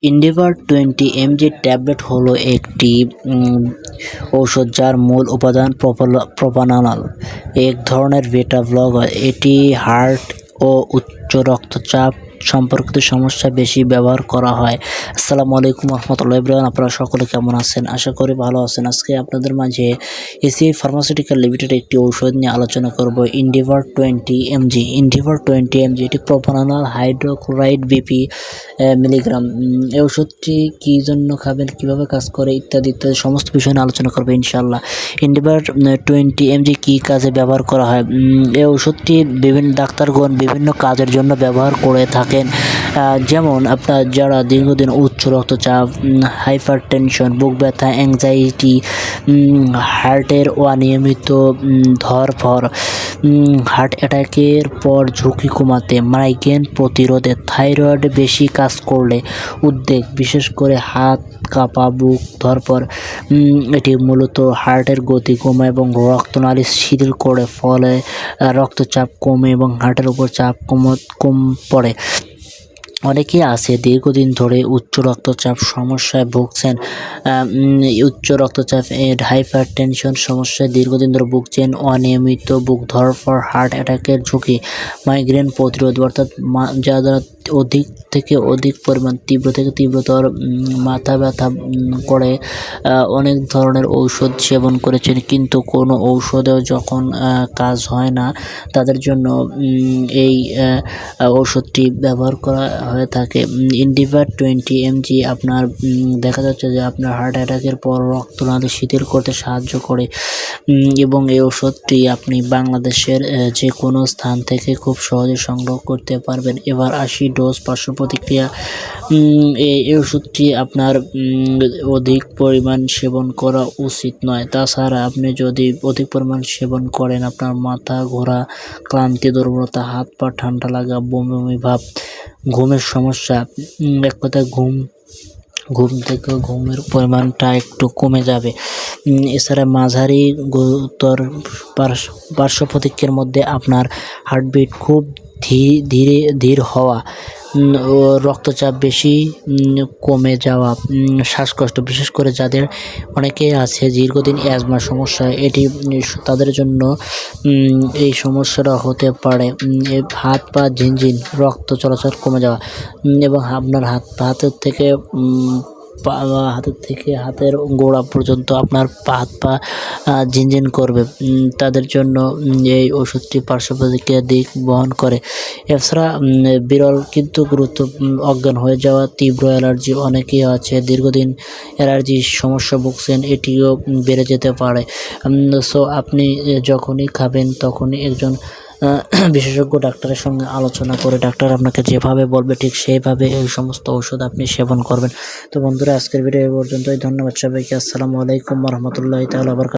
ইন্ডিভার 20 mg tablet হলো একটি ঔষধ যার মূল উপাদান প্রোপানানল, এক ধরনের বেটা ব্লকার। এটি হার্ট ও উচ্চ রক্তচাপ সম্পর্কিত সমস্যায় বেশি ব্যবহার করা হয়। আসসালামু আলাইকুম রহমতুল্লাহ ইব্রাহিম, আপনারা সকলে কেমন আছেন? আশা করি ভালো আছেন। আজকে আপনাদের মাঝে এসিআই ফার্মাসিউটিক্যাল লিমিটেড একটি ঔষধ নিয়ে আলোচনা করব, ইন্ডিভার 20 mg। ইন্ডিভার 20 mg এটি প্রোপানানল হাইড্রোক্লোরাইড বিপি মিলিগ্রাম। এই ওষুধটি কী জন্য খাবেন, কীভাবে কাজ করে ইত্যাদি ইত্যাদি সমস্ত বিষয় নিয়ে আলোচনা করবে ইনশাআল্লাহ। ইন্ডিভার 20 mg কী কাজে ব্যবহার করা হয়? এই ওষুধটি বিভিন্ন ডাক্তারগণ বিভিন্ন কাজের জন্য ব্যবহার করে থাকেন, যেমন আপনার যারা দীর্ঘদিন উচ্চ রক্তচাপ, হাইপার টেনশন, বুক ব্যথা, অ্যাংজাইটি, হার্টের অনিয়মিত ধরফর, হার্ট অ্যাটাকের পর ঝুঁকি কমাতে, মাইগ্রেন প্রতিরোধে, থাইরয়েড বেশি কাজ করলে, উদ্বেগ, বিশেষ করে হাত কাঁপা, বুক ধরফর। এটি মূলত হার্টের গতি কমায় এবং রক্তনালী শিথিল করে, ফলে রক্তচাপ কমে এবং হার্টের উপর চাপ কম পড়ে। অনেকেই আছে দীর্ঘদিন ধরে উচ্চ রক্তচাপ সমস্যায় ভুগছেন, উচ্চ রক্তচাপ হাইপার টেনশন সমস্যায় দীর্ঘদিন ধরে ভুগছেন, অনিয়মিত বুক ধরফর, হার্ট অ্যাটাকের ঝুঁকি, মাইগ্রেন প্রতিরোধ, অর্থাৎ যারা অধিক থেকে অধিক পরিমাণ তীব্র থেকে তীব্রতর মাথা ব্যথা করে অনেক ধরনের ঔষধ সেবন করেছেন, কিন্তু কোনো ঔষধেও যখন কাজ হয় না, তাদের জন্য এই ঔষধটি ব্যবহার করা হয়ে থাকে। ইন্ডিভার 20 mg আপনার দেখা যাচ্ছে যে আপনার হার্ট অ্যাটাকের পর রক্তনালী শিথিল করতে সাহায্য করে, এবং এই ওষুধটি আপনি বাংলাদেশের যে কোনো স্থান থেকে খুব সহজে সংগ্রহ করতে পারবেন। এবার 80 ডোজ পার্শ্ব প্রতিক্রিয়া। এই ওষুধটি আপনার অধিক পরিমাণ সেবন করা উচিত নয়। তাছাড়া আপনি যদি অধিক পরিমাণ সেবন করেন, আপনার মাথা ঘোরা, ক্লান্তি, দুর্বলতা, হাত পা ঠান্ডা লাগা, বমি বমি ভাব, ঘুমের সমস্যা, এক কথায় ঘুম থেকে ঘুমের পরিমাণটা একটু কমে যাবে। এছাড়া মাঝারি গুরুতর পার্শ্ব প্রতিক্রিয়ার মধ্যে আপনার হার্টবিট খুব ধীর হওয়া, রক্তচাপ বেশি কমে যাওয়া, শ্বাসকষ্ট, বিশেষ করে যাদের অনেকেই আছে দীর্ঘদিন অ্যাজমার সমস্যা, এটি তাদের জন্য এই সমস্যাটা হতে পারে। হাত পা ঝিনঝিন, রক্ত চলাচল কমে যাওয়া, এবং আপনার হাতের থেকে হাতের গোড়া পর্যন্ত আপনার হাত পা ঝিনঝিন করবে, তাদের জন্য এই ওষুধটি পার্শ্ব প্রতিক্রিয়ার দিক বহন করে। এছাড়া বিরল কিন্তু অজ্ঞান হয়ে যাওয়া, তীব্র অ্যালার্জি, অনেকেই আছে দীর্ঘদিন অ্যালার্জির সমস্যা ভুগছেন, এটিও বেড়ে যেতে পারে। সো আপনি যখনই খাবেন তখনই একজন বিশেষজ্ঞ ডাক্তারের সঙ্গে আলোচনা করে ডাক্তার আপনাকে যেভাবে বলবে ঠিক সেইভাবে এই সমস্ত ঔষধ আপনি সেবন করবেন। তো বন্ধুরা, আজকের ভিডিও এই পর্যন্তই। ধন্যবাদ সবাইকে। আসসালামু আলাইকুম রহমতুল্লাহি তাআলা।